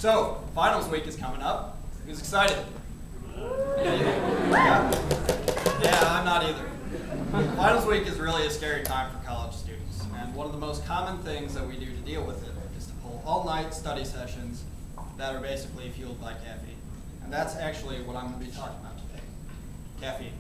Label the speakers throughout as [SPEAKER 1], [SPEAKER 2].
[SPEAKER 1] So, finals week is coming up. Who's excited? Yeah, I'm not either. Finals week is really a scary time for college students, and one of the most common things that we do to deal with it is to pull all-night study sessions that are basically fueled by caffeine. And that's actually what I'm going to be talking about today, caffeine.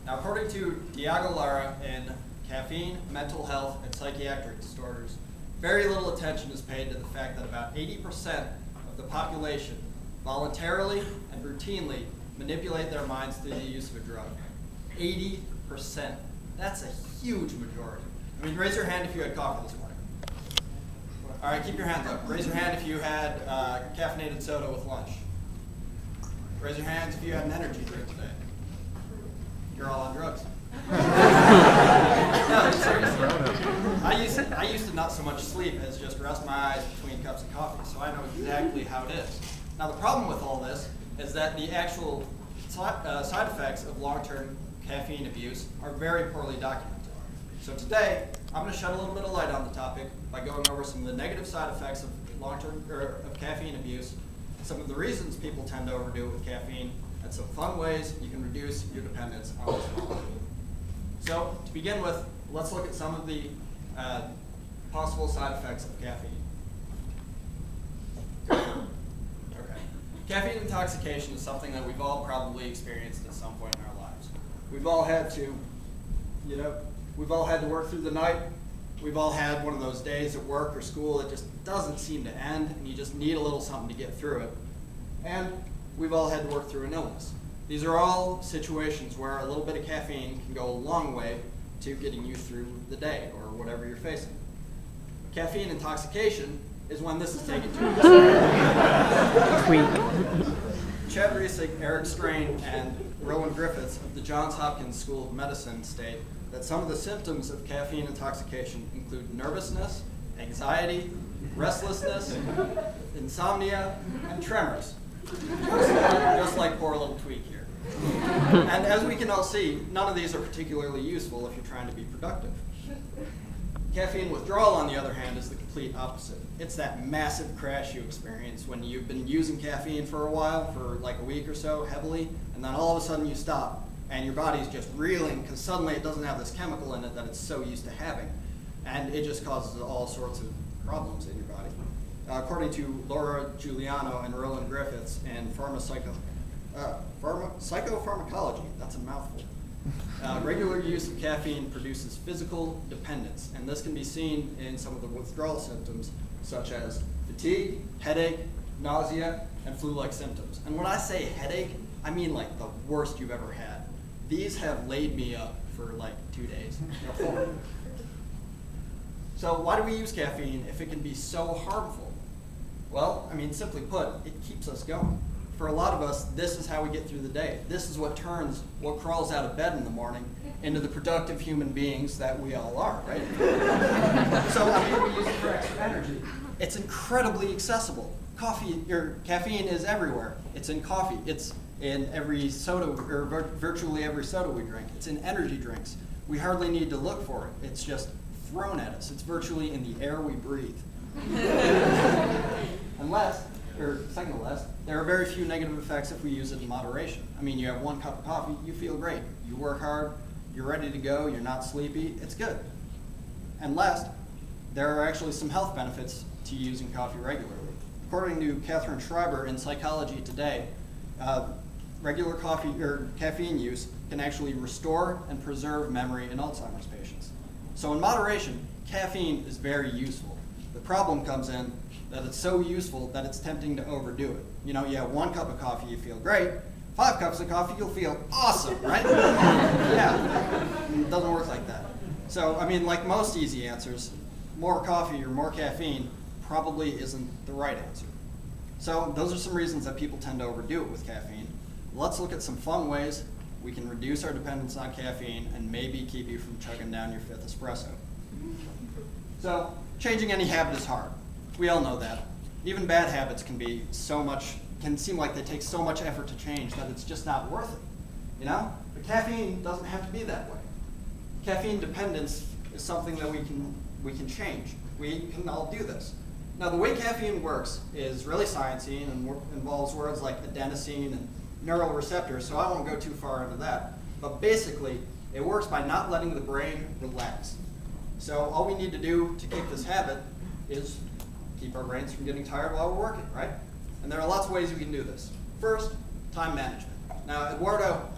[SPEAKER 1] Now, according to Diego Lara in Caffeine, Mental Health, and Psychiatric Disorders, very little attention is paid to the fact that about 80% of the population voluntarily and routinely manipulate their minds through the use of a drug. 80%. That's a huge majority. I mean, raise your hand if you had coffee this morning. All right, keep your hands up. Raise your hand if you had caffeinated soda with lunch. Raise your hands if you had an energy drink today. You're all on drugs. No, seriously. I used to not so much sleep as just rest my eyes between cups of coffee, so I know exactly how it is. Now, the problem with all this is that the actual side effects of long-term caffeine abuse are very poorly documented. So today, I'm going to shed a little bit of light on the topic by going over some of the negative side effects of of caffeine abuse, some of the reasons people tend to overdo it with caffeine, and some fun ways you can reduce your dependence on this molecule. So, to begin with, let's look at some of the possible side effects of caffeine. Okay. Caffeine intoxication is something that we've all probably experienced at some point in our lives. We've all had to, we've all had to work through the night. We've all had one of those days at work or school that just doesn't seem to end, and you just need a little something to get through it. And we've all had to work through an illness. These are all situations where a little bit of caffeine can go a long way to getting you through the day or whatever you're facing. Caffeine intoxication is when this is taken to Chad Riesig, Eric Strain, and Rowan Griffiths of the Johns Hopkins School of Medicine state that some of the symptoms of caffeine intoxication include nervousness, anxiety, restlessness, insomnia, and tremors. Just like poor little Tweak here. And as we can all see, none of these are particularly useful if you're trying to be productive. Caffeine withdrawal, on the other hand, is the complete opposite. It's that massive crash you experience when you've been using caffeine for a while, for like a week or so, heavily, and then all of a sudden you stop, and your body's just reeling because suddenly it doesn't have this chemical in it that it's so used to having. And it just causes all sorts of problems in your body. According to Laura Giuliano and Roland Griffiths in Psychopharmacology, that's a mouthful. Regular use of caffeine produces physical dependence, and this can be seen in some of the withdrawal symptoms, such as fatigue, headache, nausea, and flu-like symptoms. And when I say headache, I mean like the worst you've ever had. These have laid me up for like 2 days. So why do we use caffeine if it can be so harmful? Well, I mean, simply put, it keeps us going. For a lot of us, this is how we get through the day. This is what turns what crawls out of bed in the morning into the productive human beings that we all are, right? So I mean, we use it for extra energy. It's incredibly accessible. Caffeine is everywhere. It's in coffee. It's in every soda, or virtually every soda we drink. It's in energy drinks. We hardly need to look for it. It's just thrown at us. It's virtually in the air we breathe. Second to last, there are very few negative effects if we use it in moderation. I mean, you have 1 cup of coffee, you feel great. You work hard, you're ready to go, you're not sleepy, it's good. And last, there are actually some health benefits to using coffee regularly. According to Catherine Schreiber in Psychology Today, regular caffeine use can actually restore and preserve memory in Alzheimer's patients. So in moderation, caffeine is very useful. The problem comes in that it's so useful that it's tempting to overdo it. You know, you have 1 cup of coffee, you feel great. 5 cups of coffee, you'll feel awesome, right? Yeah, it doesn't work like that. So, I mean, like most easy answers, more coffee or more caffeine probably isn't the right answer. So those are some reasons that people tend to overdo it with caffeine. Let's look at some fun ways we can reduce our dependence on caffeine and maybe keep you from chugging down your 5th espresso. So, changing any habit is hard. We all know that. Even bad habits can seem like they take so much effort to change that it's just not worth it, you know? But caffeine doesn't have to be that way. Caffeine dependence is something that we can change. We can all do this. Now, the way caffeine works is really sciencey and involves words like adenosine and neural receptors, so I won't go too far into that. But basically, it works by not letting the brain relax. So all we need to do to kick this habit is keep our brains from getting tired while we're working, right? And there are lots of ways we can do this. First, time management. Now, Eduardo,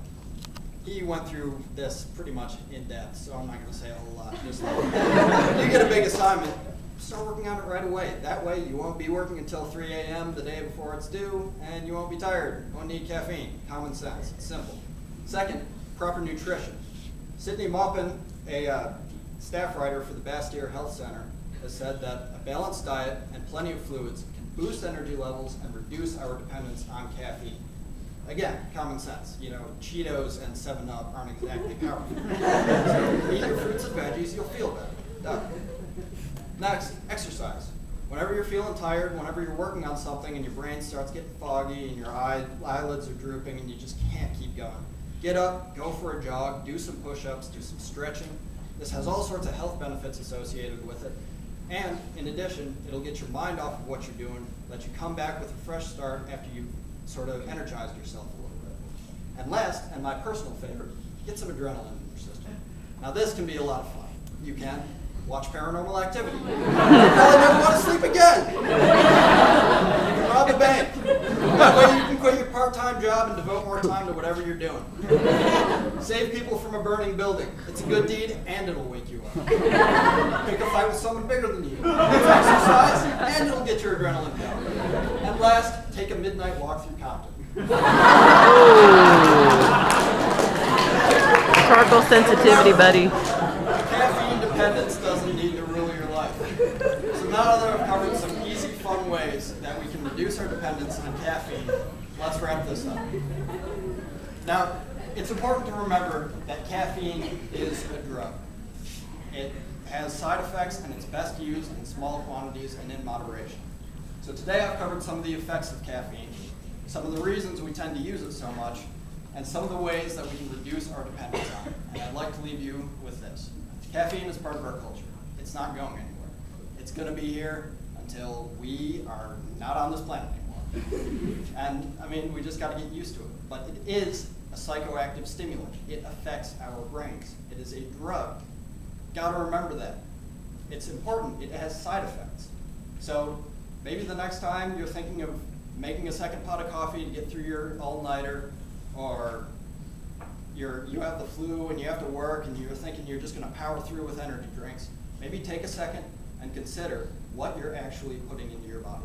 [SPEAKER 1] he went through this pretty much in depth, so I'm not going to say a whole lot. Just like, you get a big assignment, start working on it right away. That way, you won't be working until 3 a.m. the day before it's due, and you won't be tired. You won't need caffeine. Common sense. It's simple. Second, proper nutrition. Sydney Maupin, a staff writer for the Bastyr Health Center, has said that a balanced diet and plenty of fluids can boost energy levels and reduce our dependence on caffeine. Again, common sense. You know, Cheetos and 7-Up aren't exactly powerful. So eat your fruits and veggies, you'll feel better. Done. Next, exercise. Whenever you're feeling tired, whenever you're working on something and your brain starts getting foggy and your eyelids are drooping and you just can't keep going, get up, go for a jog, do some push-ups, do some stretching. This has all sorts of health benefits associated with it. And in addition, it'll get your mind off of what you're doing, let you come back with a fresh start after you sort of energized yourself a little bit. And last, and my personal favorite, get some adrenaline in your system. Now this can be a lot of fun. You can watch Paranormal Activity. You probably never want to sleep again. You can rob a bank. That way you can quit your part-time job and devote more time to whatever you're doing. Save people from a burning building. It's a good deed and it'll wake you up. Pick a fight with someone bigger than you. It's exercise and it'll get your adrenaline down. And last, take a midnight walk through Compton.
[SPEAKER 2] Charcoal sensitivity, buddy.
[SPEAKER 1] Caffeine dependence doesn't need to rule your life. So now that I've covered some easy, fun ways that we can reduce our dependence on caffeine, let's wrap this up. Now, it's important to remember that caffeine is a drug. It has side effects and it's best used in small quantities and in moderation. So today I've covered some of the effects of caffeine, some of the reasons we tend to use it so much, and some of the ways that we can reduce our dependence on it. And I'd like to leave you with this. Caffeine is part of our culture. It's not going anywhere. It's going to be here until we are not on this planet anymore. And I mean, we just got to get used to it. But it is a psychoactive stimulant. It affects our brains. It is a drug. Got to remember that. It's important. It has side effects. So maybe the next time you're thinking of making a second pot of coffee to get through your all-nighter, or you have the flu and you have to work and you're thinking you're just going to power through with energy drinks, maybe take a second and consider what you're actually putting into your body.